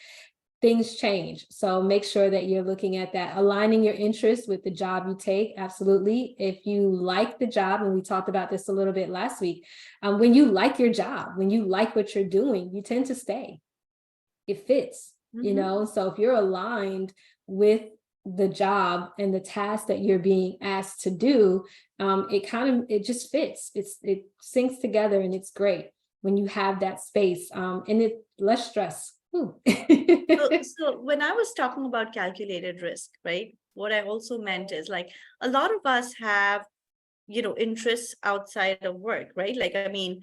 Things change. So make sure that you're looking at that, aligning your interests with the job you take. Absolutely. If you like the job, and we talked about this a little bit last week, when you like your job, when you like what you're doing, you tend to stay. It fits, you know? So if you're aligned with the job and the task that you're being asked to do, it just fits. It syncs together, and it's great when you have that space, and it less stress. So when I was talking about calculated risk, right, what I also meant is, like, a lot of us have, you know, interests outside of work, right? Like, I mean,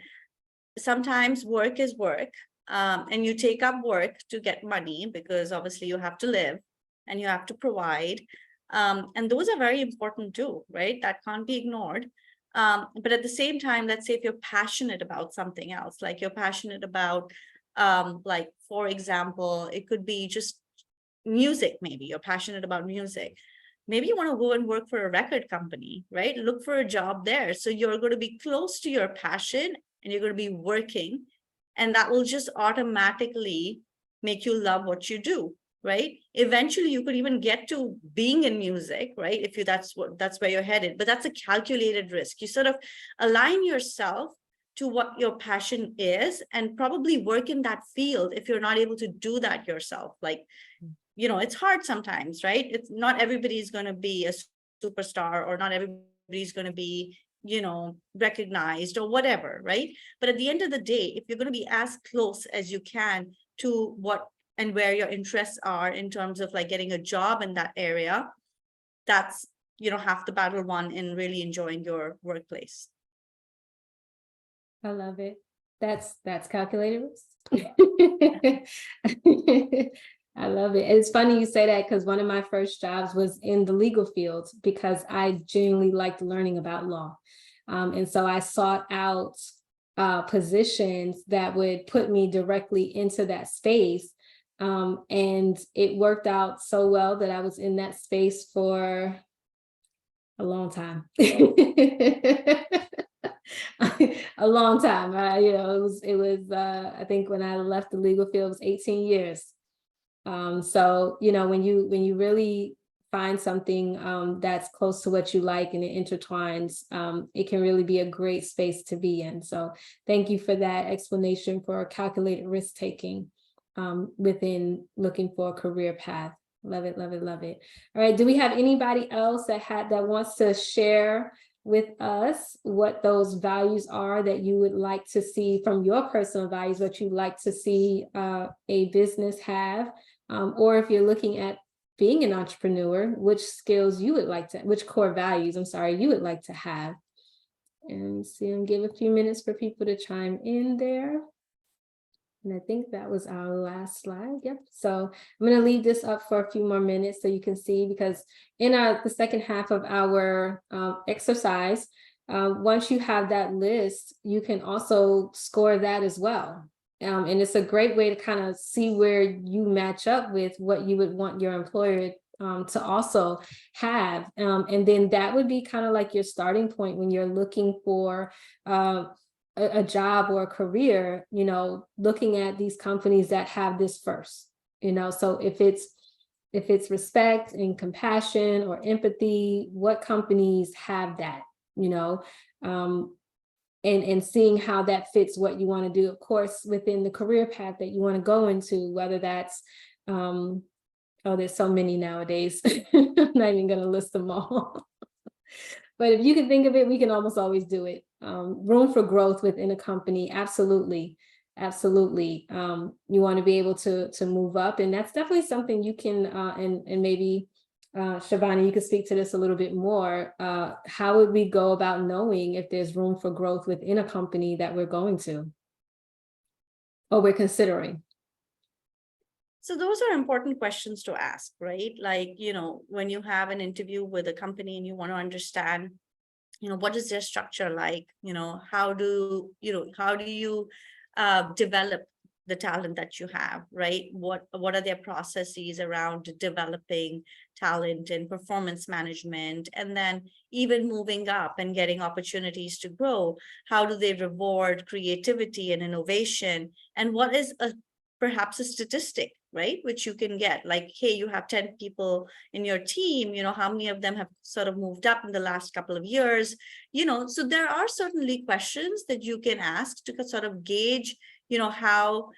sometimes work is work, and you take up work to get money because obviously you have to live and you have to provide. And those are very important too, right? That can't be ignored. But at the same time, let's say if you're passionate about something else, like you're passionate about, like, for example, it could be just music. Maybe you're passionate about music. Maybe you want to go and work for a record company, right? Look for a job there. So you're going to be close to your passion and you're going to be working, and that will just automatically make you love what you do, right? Eventually you could even get to being in music, right? If you, that's where you're headed, but that's a calculated risk. You sort of align yourself to what your passion is and probably work in that field if you're not able to do that yourself. Like, you know, it's hard sometimes, right? It's not everybody's going to be a superstar, or not everybody's going to be, you know, recognized or whatever, right? But at the end of the day, if you're going to be as close as you can to what and where your interests are in terms of like getting a job in that area, that's, you know, half the battle won in really enjoying your workplace. I love it. That's calculated risk. I love it. It's funny you say that, because one of my first jobs was in the legal field because I genuinely liked learning about law. And so I sought out positions that would put me directly into that space. And it worked out so well that I was in that space for a long time. A long time. You know, it was I think when I left the legal field, it was 18 years. So, you know, when you really find something that's close to what you like and it intertwines, it can really be a great space to be in. So thank you for that explanation for calculated risk taking within looking for a career path. Love it, love it, love it. All right, do we have anybody else that wants to share with us what those values are that you would like to see from your personal values, what you'd like to see a business have, or if you're looking at being an entrepreneur, which skills you would like to, which core values, I'm sorry, you would like to have. And see, and give a few minutes for people to chime in there. And I think that was our last slide. Yep. So I'm going to leave this up for a few more minutes so you can see, because in the second half of our exercise, once you have that list, you can also score that as well. And it's a great way to kind of see where you match up with what you would want your employer to also have. And then that would be kind of like your starting point when you're looking for a job or a career, you know, looking at these companies that have this first, you know. So if it's respect and compassion or empathy, what companies have that, you know, and seeing how that fits what you want to do, of course, within the career path that you want to go into, whether that's a Oh, there's so many nowadays. I'm not even going to list them all. But if you can think of it, we can almost always do it. Room for growth within a company, absolutely, absolutely. You want to be able to move up, and that's definitely something you can. And maybe Shivani, you could speak to this a little bit more. How would we go about knowing if there's room for growth within a company that we're going to, or we're considering? So those are important questions to ask, right? Like, when you have an interview with a company and you want to understand, what is their structure like? How do you develop the talent that you have, right? What are their processes around developing talent and performance management? And then even moving up and getting opportunities to grow, how do they reward creativity and innovation? And what is perhaps a statistic, right, which you can get, like, hey, you have 10 people in your team, how many of them have sort of moved up in the last couple of years? So there are certainly questions that you can ask to sort of gauge, how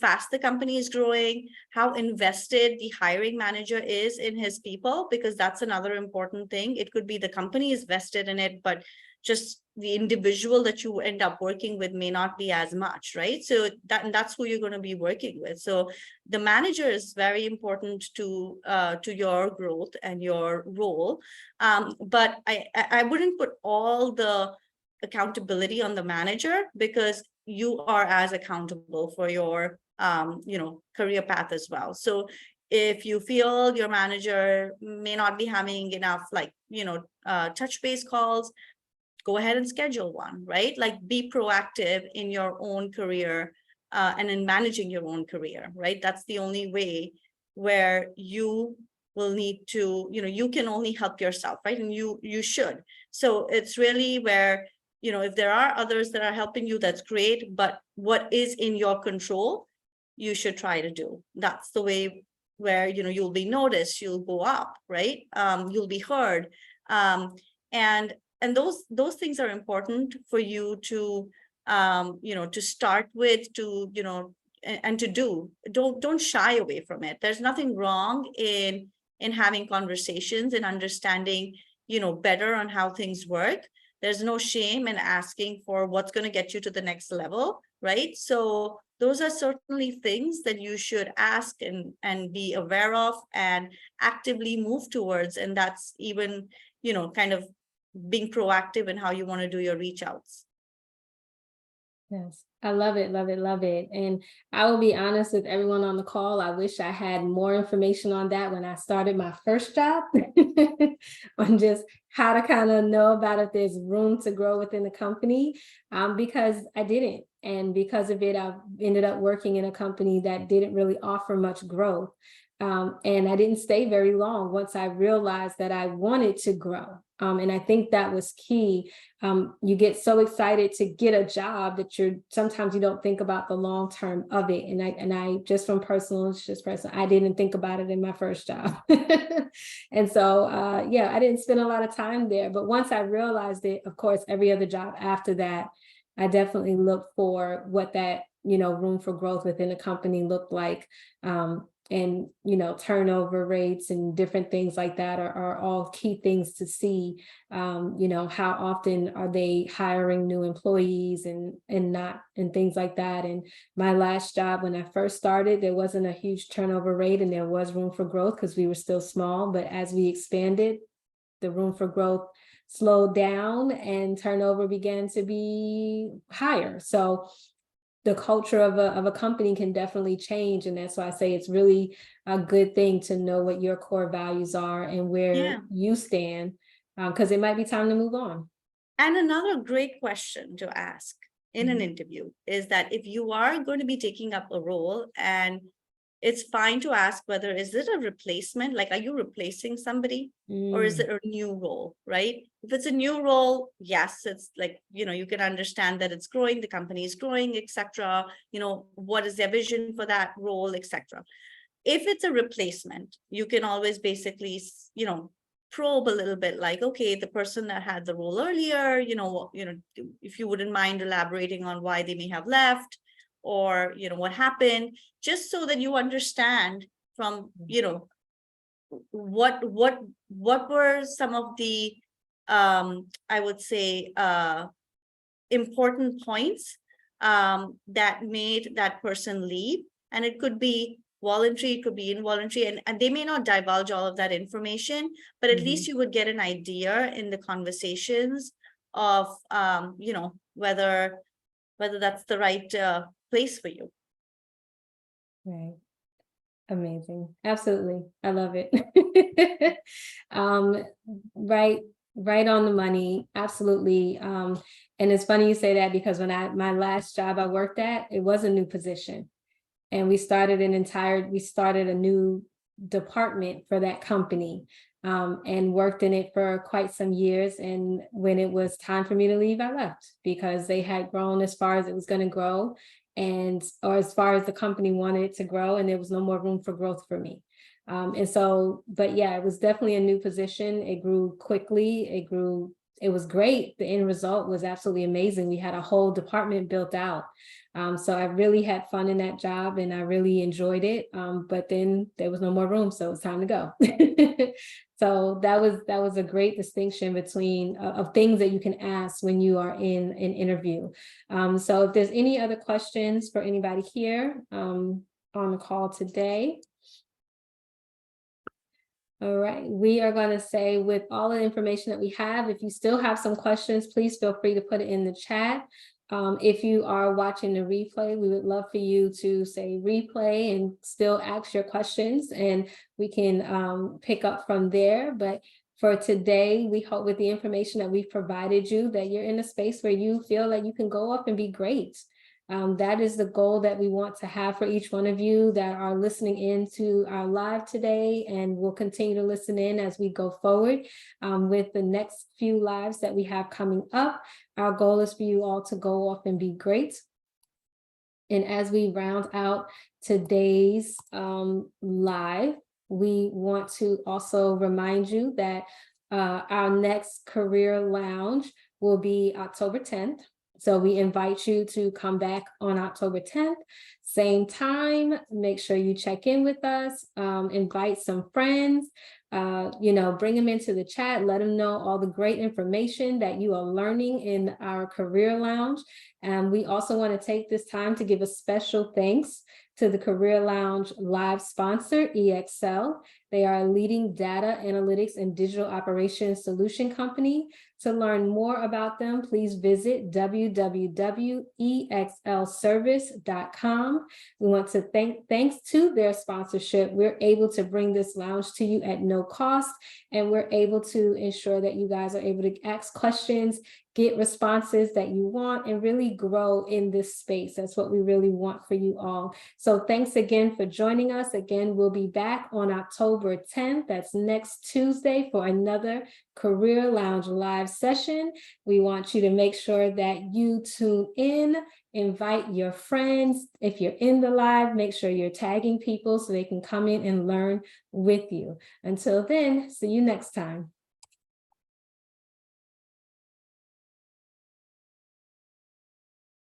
fast the company is growing, how invested the hiring manager is in his people, because that's another important thing. It could be the company is vested in it, but just the individual that you end up working with may not be as much, right? So that's who you're going to be working with. So the manager is very important to your growth and your role. But I wouldn't put all the accountability on the manager, because you are as accountable for your career path as well. So if you feel your manager may not be having enough, like, touch base calls, go ahead and schedule one, right? Like, be proactive in your own career and in managing your own career, right? That's the only way where you will need to, you can only help yourself, right? And you should. So it's really where, if there are others that are helping you, that's great. But what is in your control, you should try to do. That's the way where, you'll be noticed, you'll go up, right? You'll be heard. And those things are important for you to to start with, and to do. Don't shy away from it. There's nothing wrong in having conversations and understanding better on how things work. There's no shame in asking for what's going to get you to the next level, right? So those are certainly things that you should ask and be aware of and actively move towards. And that's even kind of being proactive in how you want to do your reach outs. Yes, I love it, love it, love it. And I will be honest with everyone on the call. I wish I had more information on that when I started my first job, on just how to kind of know about if there's room to grow within the company, because I didn't. And because of it, I ended up working in a company that didn't really offer much growth. And I didn't stay very long once I realized that I wanted to grow. And I think that was key. You get so excited to get a job that sometimes you don't think about the long term of it. And I just from personal, I didn't think about it in my first job. And so, yeah, I didn't spend a lot of time there. But once I realized it, of course, every other job after that, I definitely looked for what that, room for growth within a company looked like. And, turnover rates and different things like that are all key things to see. How often are they hiring new employees and things like that. And my last job, when I first started, there wasn't a huge turnover rate and there was room for growth because we were still small. But as we expanded, the room for growth slowed down and turnover began to be higher. So the culture of a company can definitely change. And that's why I say it's really a good thing to know what your core values are and where you stand, because it might be time to move on. And another great question to ask in an interview is that if you are going to be taking up a role, and it's fine to ask whether, is it a replacement? Like, are you replacing somebody or is it a new role, right? If it's a new role, yes, it's like, you can understand that it's growing, the company is growing, etc. What is their vision for that role, etc. If it's a replacement, you can always basically, probe a little bit, like, okay, the person that had the role earlier, if you wouldn't mind elaborating on why they may have left, or what happened, just so that you understand from what were some of the I would say important points that made that person leave. And it could be voluntary, it could be involuntary, and they may not divulge all of that information, but at least you would get an idea in the conversations of whether that's the right place for you. Right. Amazing. Absolutely. I love it. Right on the money. Absolutely. And it's funny you say that, because when my last job I worked at, it was a new position. And we started a new department for that company, and worked in it for quite some years. And when it was time for me to leave, I left, because they had grown as far as it was going to grow, or as far as the company wanted it to grow, and there was no more room for growth for me. But yeah, it was definitely a new position. It grew quickly. It was great. The end result was absolutely amazing. We had a whole department built out. So I really had fun in that job, and I really enjoyed it. But then there was no more room, so it was time to go. So that was a great distinction between of things that you can ask when you are in an interview. So if there's any other questions for anybody here on the call today. All right, we are going to say, with all the information that we have, if you still have some questions, please feel free to put it in the chat. If you are watching the replay, we would love for you to say replay and still ask your questions, and we can pick up from there. But for today, we hope with the information that we've provided you that you're in a space where you feel like you can go up and be great. That is the goal that we want to have for each one of you that are listening in to our live today, and will continue to listen in as we go forward with the next few lives that we have coming up. Our goal is for you all to go off and be great. And as we round out today's live, we want to also remind you that our next Career Lounge will be October 10th. So we invite you to come back on October 10th, same time. Make sure you check in with us, invite some friends, bring them into the chat, let them know all the great information that you are learning in our Career Lounge. And we also want to take this time to give a special thanks to the Career Lounge live sponsor, EXL. They are a leading data analytics and digital operations solution company. To learn more about them, please visit www.exlservice.com. We want to thanks to their sponsorship, we're able to bring this lounge to you at no cost, and we're able to ensure that you guys are able to ask questions, get responses that you want, and really grow in this space. That's what we really want for you all. So thanks again for joining us. Again, we'll be back on October 10th. That's next Tuesday for another Career Lounge live session. We want you to make sure that you tune in, invite your friends. If you're in the live, make sure you're tagging people so they can come in and learn with you. Until then, see you next time.